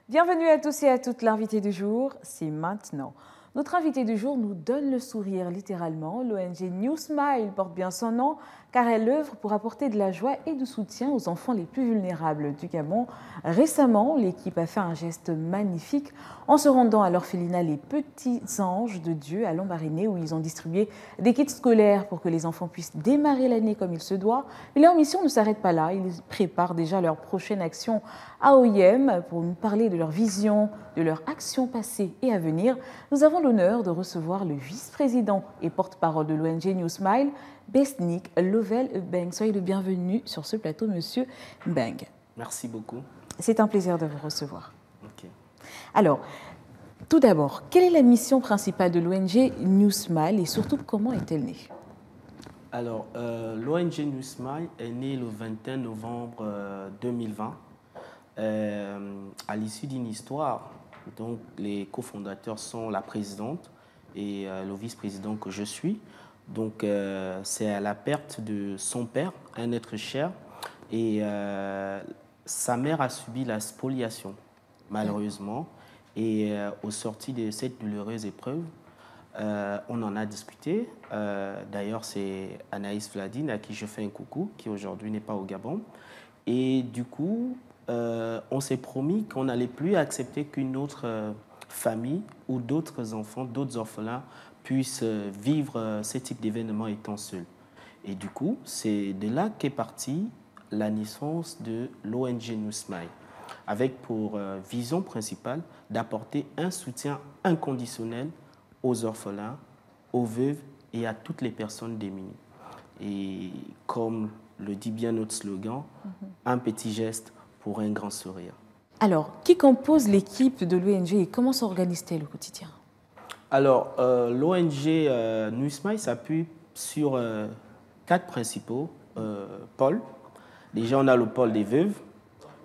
Bienvenue à tous et à toutes. L'invité du jour, c'est maintenant. Notre invité du jour nous donne le sourire, littéralement. L'ONG New Smile porte bien son nom, car elle œuvre pour apporter de la joie et du soutien aux enfants les plus vulnérables du Gabon. Récemment, l'équipe a fait un geste magnifique en se rendant à l'orphelinat Les Petits Anges de Dieu à Lambaréné, où ils ont distribué des kits scolaires pour que les enfants puissent démarrer l'année comme il se doit. Mais leur mission ne s'arrête pas là. Ils préparent déjà leur prochaine action à OIM pour nous parler de leur vision, de leur action passée et à venir. Nous avons l'honneur de recevoir le vice-président et porte-parole de l'ONG New Smile, Besnik Lovell Mbeng. Soyez le bienvenu sur ce plateau, Monsieur Mbeng. Merci beaucoup. C'est un plaisir de vous recevoir. Okay. Alors, tout d'abord, quelle est la mission principale de l'ONG New Smile et surtout comment est-elle née? Alors, l'ONG New Smile est née le 21 novembre 2020 à l'issue d'une histoire. Donc, les cofondateurs sont la présidente et le vice-président que je suis. Donc, c'est à la perte de son père, un être cher, et sa mère a subi la spoliation, malheureusement. Et au sorti de cette douloureuse épreuve, on en a discuté. D'ailleurs, c'est Anaïs Vladine, à qui je fais un coucou, qui aujourd'hui n'est pas au Gabon. Et du coup, on s'est promis qu'on n'allait plus accepter qu'une autre famille ou d'autres enfants, d'autres orphelins puissent vivre ce type d'événement étant seuls. Et du coup, c'est de là qu'est partie la naissance de l'ONG New Smile, avec pour vision principale d'apporter un soutien inconditionnel aux orphelins, aux veuves et à toutes les personnes démunies. Et comme le dit bien notre slogan, un petit geste pour un grand sourire. Alors, qui compose l'équipe de l'ONG et comment s'organise-t-elle au quotidien? Alors, l'ONG New Smile s'appuie sur 4 principaux pôles. Déjà, on a le pôle des veuves,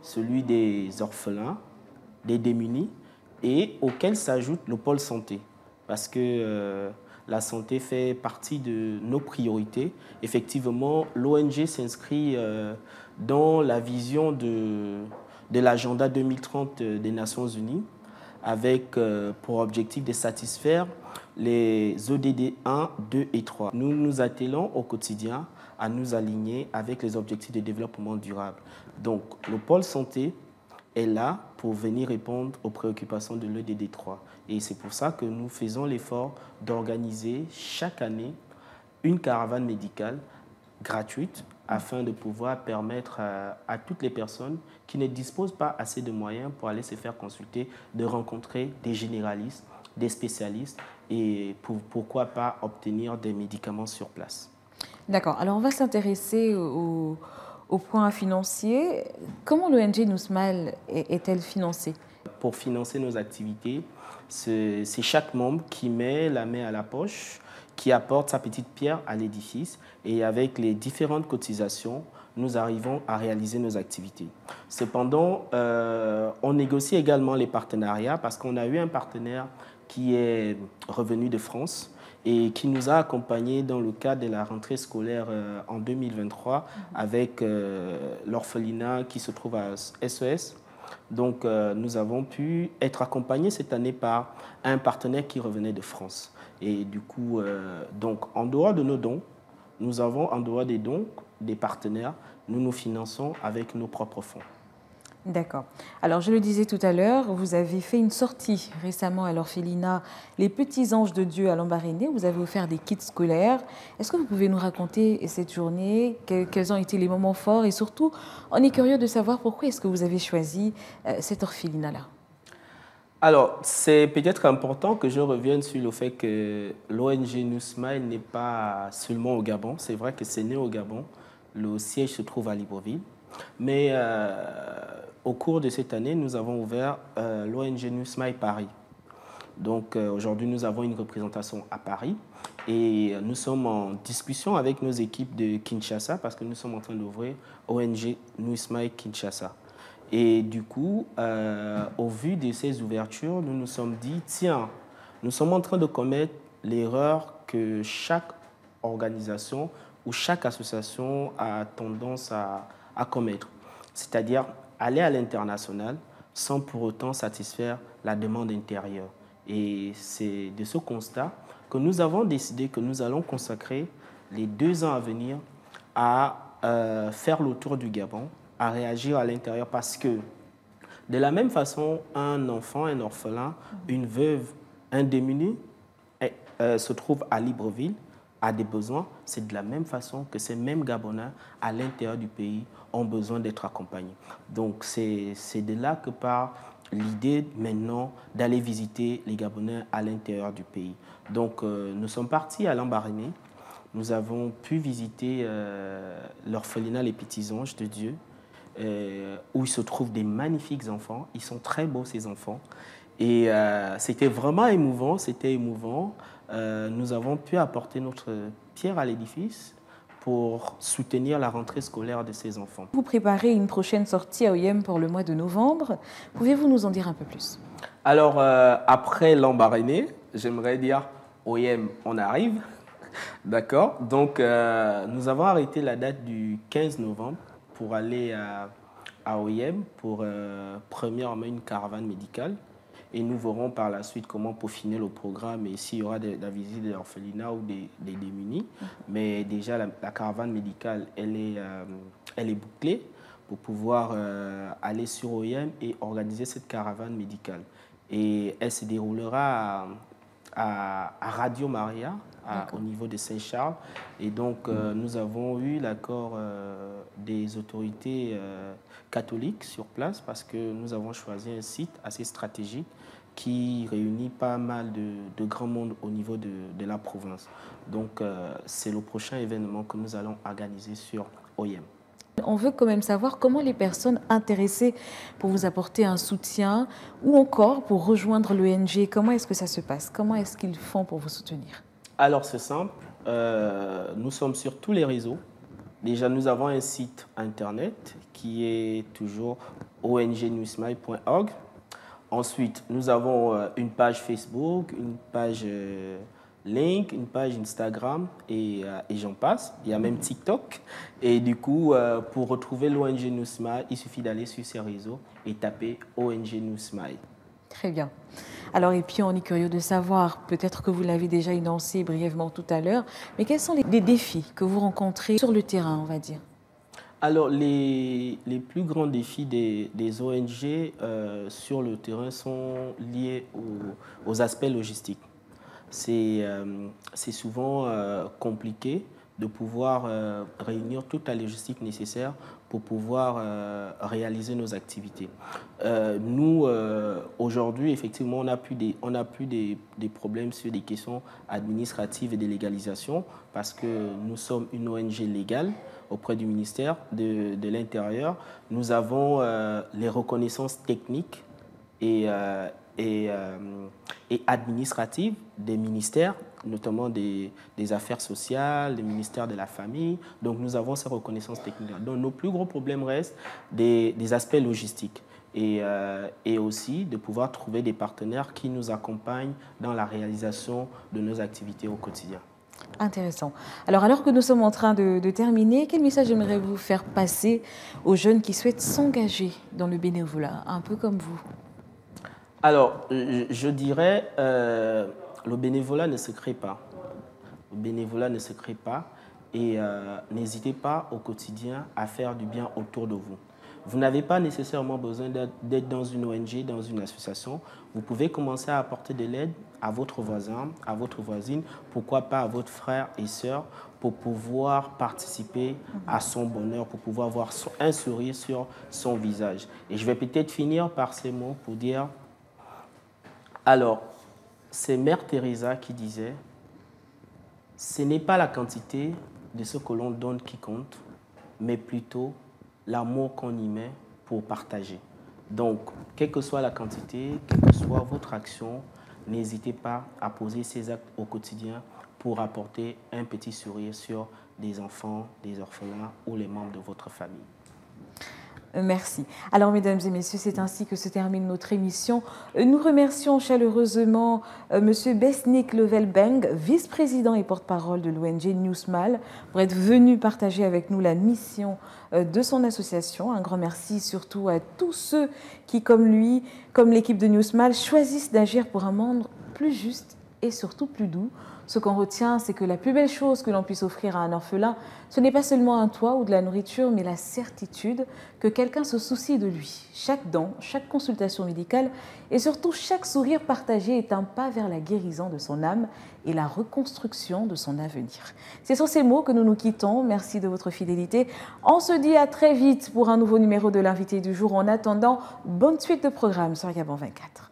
celui des orphelins, des démunis, et auquel s'ajoute le pôle santé, parce que la santé fait partie de nos priorités. Effectivement, l'ONG s'inscrit dans la vision de l'agenda 2030 des Nations Unies, avec pour objectif de satisfaire les ODD 1, 2 et 3. Nous nous attelons au quotidien à nous aligner avec les objectifs de développement durable. Donc, le pôle santé est là pour venir répondre aux préoccupations de l'ODD 3. Et c'est pour ça que nous faisons l'effort d'organiser chaque année une caravane médicale gratuite afin de pouvoir permettre à toutes les personnes qui ne disposent pas assez de moyens pour aller se faire consulter, de rencontrer des généralistes, des spécialistes et pourquoi pas obtenir des médicaments sur place. D'accord. Alors, on va s'intéresser au point financier. Comment l'ONG New Smile est-elle financée? Pour financer nos activités, c'est chaque membre qui met la main à la poche, qui apporte sa petite pierre à l'édifice et avec les différentes cotisations, nous arrivons à réaliser nos activités. Cependant, on négocie également les partenariats parce qu'on a eu un partenaire qui est revenu de France et qui nous a accompagnés dans le cadre de la rentrée scolaire en 2023 avec l'orphelinat qui se trouve à SES. Donc, nous avons pu être accompagnés cette année par un partenaire qui revenait de France. Et du coup, donc, en dehors de nos dons, nous avons, en dehors des dons, des partenaires, nous nous finançons avec nos propres fonds. D'accord. Alors, je le disais tout à l'heure, vous avez fait une sortie récemment à l'orphelinat Les Petits Anges de Dieu à Lambaréné. Vous avez offert des kits scolaires. Est-ce que vous pouvez nous raconter cette journée? Quels ont été les moments forts? Et surtout, on est curieux de savoir pourquoi est-ce que vous avez choisi cet orphelinat-là? Alors, c'est peut-être important que je revienne sur le fait que l'ONG New Smile n'est pas seulement au Gabon. C'est vrai que c'est né au Gabon. Le siège se trouve à Libreville. Mais au cours de cette année, nous avons ouvert l'ONG New Smile Paris. Donc aujourd'hui, nous avons une représentation à Paris et nous sommes en discussion avec nos équipes de Kinshasa parce que nous sommes en train d'ouvrir ONG New Smile Kinshasa. Et du coup, au vu de ces ouvertures, nous nous sommes dit, tiens, nous sommes en train de commettre l'erreur que chaque organisation ou chaque association a tendance à commettre. C'est-à-dire aller à l'international sans pour autant satisfaire la demande intérieure. Et c'est de ce constat que nous avons décidé que nous allons consacrer les 2 ans à venir à faire le tour du Gabon, à réagir à l'intérieur parce que de la même façon, un enfant, un orphelin, une veuve, un démuni se trouve à Libreville, a des besoins, c'est de la même façon que ces mêmes Gabonais à l'intérieur du pays ont besoin d'être accompagnés. Donc c'est de là que part l'idée maintenant d'aller visiter les Gabonais à l'intérieur du pays. Donc nous sommes partis à Lambaréné, nous avons pu visiter l'orphelinat Les Petits Anges de Dieu, où il se trouvent des magnifiques enfants. Ils sont très beaux, ces enfants. Et c'était vraiment émouvant, c'était émouvant. Nous avons pu apporter notre pierre à l'édifice pour soutenir la rentrée scolaire de ces enfants. Vous préparez une prochaine sortie à OIM pour le mois de novembre. Pouvez-vous nous en dire un peu plus? Alors, après Lambaréné, j'aimerais dire OIM, on arrive. D'accord. Donc, nous avons arrêté la date du 15 novembre pour aller à OIM pour premièrement une caravane médicale. Et nous verrons par la suite comment peaufiner le programme et s'il y aura la visite de l'orphelinat ou des démunis. Mais déjà, la caravane médicale, elle est bouclée pour pouvoir aller sur OIM et organiser cette caravane médicale. Et elle se déroulera à Radio Maria, au niveau de Saint-Charles. Et donc, nous avons eu l'accord des autorités catholiques sur place parce que nous avons choisi un site assez stratégique qui réunit pas mal de grands mondes au niveau de la province. Donc, c'est le prochain événement que nous allons organiser sur OIM. On veut quand même savoir comment les personnes intéressées pour vous apporter un soutien ou encore pour rejoindre l'ONG, comment est-ce que ça se passe? Comment est-ce qu'ils font pour vous soutenir? Alors, c'est simple. Nous sommes sur tous les réseaux. Déjà, nous avons un site internet qui est toujours ongnewsmile.org. Ensuite, nous avons une page Facebook, une page Link, une page Instagram et j'en passe. Il y a même TikTok. Et du coup, pour retrouver l'ONG New Smile, il suffit d'aller sur ces réseaux et taper ONG New Smile. Très bien. Alors, et puis on est curieux de savoir, peut-être que vous l'avez déjà énoncé brièvement tout à l'heure, mais quels sont les défis que vous rencontrez sur le terrain, on va dire? Alors, les plus grands défis des ONG sur le terrain sont liés aux aspects logistiques. C'est souvent compliqué de pouvoir réunir toute la logistique nécessaire pour pouvoir réaliser nos activités. Nous, aujourd'hui, effectivement, on a plus des problèmes sur des questions administratives et de légalisation parce que nous sommes une ONG légale auprès du ministère de l'Intérieur. Nous avons les reconnaissances techniques et administratives des ministères, notamment des Affaires sociales, des ministères de la Famille. Donc, nous avons ces reconnaissances techniques. Donc, nos plus gros problèmes restent des aspects logistiques et aussi de pouvoir trouver des partenaires qui nous accompagnent dans la réalisation de nos activités au quotidien. Intéressant. Alors que nous sommes en train de terminer, quel message aimeriez-vous faire passer aux jeunes qui souhaitent s'engager dans le bénévolat, un peu comme vous? Alors, je dirais, le bénévolat ne se crée pas. Le bénévolat ne se crée pas et n'hésitez pas au quotidien à faire du bien autour de vous. Vous n'avez pas nécessairement besoin d'être dans une ONG, dans une association. Vous pouvez commencer à apporter de l'aide à votre voisin, à votre voisine, pourquoi pas à votre frère et sœur, pour pouvoir participer à son bonheur, pour pouvoir avoir un sourire sur son visage. Et je vais peut-être finir par ces mots pour dire, alors, c'est Mère Teresa qui disait, ce n'est pas la quantité de ce que l'on donne qui compte, mais plutôt l'amour qu'on y met pour partager. Donc, quelle que soit la quantité, quelle que soit votre action, n'hésitez pas à poser ces actes au quotidien pour apporter un petit sourire sur des enfants, des orphelins ou les membres de votre famille. Merci. Alors, mesdames et messieurs, c'est ainsi que se termine notre émission. Nous remercions chaleureusement M. Besnik Levelbeng, vice-président et porte-parole de l'ONG Newsmile, pour être venu partager avec nous la mission de son association. Un grand merci surtout à tous ceux qui, comme lui, comme l'équipe de Newsmile, choisissent d'agir pour un monde plus juste et surtout plus doux. Ce qu'on retient, c'est que la plus belle chose que l'on puisse offrir à un orphelin, ce n'est pas seulement un toit ou de la nourriture, mais la certitude que quelqu'un se soucie de lui. Chaque don, chaque consultation médicale et surtout chaque sourire partagé est un pas vers la guérison de son âme et la reconstruction de son avenir. C'est sur ces mots que nous nous quittons. Merci de votre fidélité. On se dit à très vite pour un nouveau numéro de l'invité du jour. En attendant, bonne suite de programme sur Gabon 24.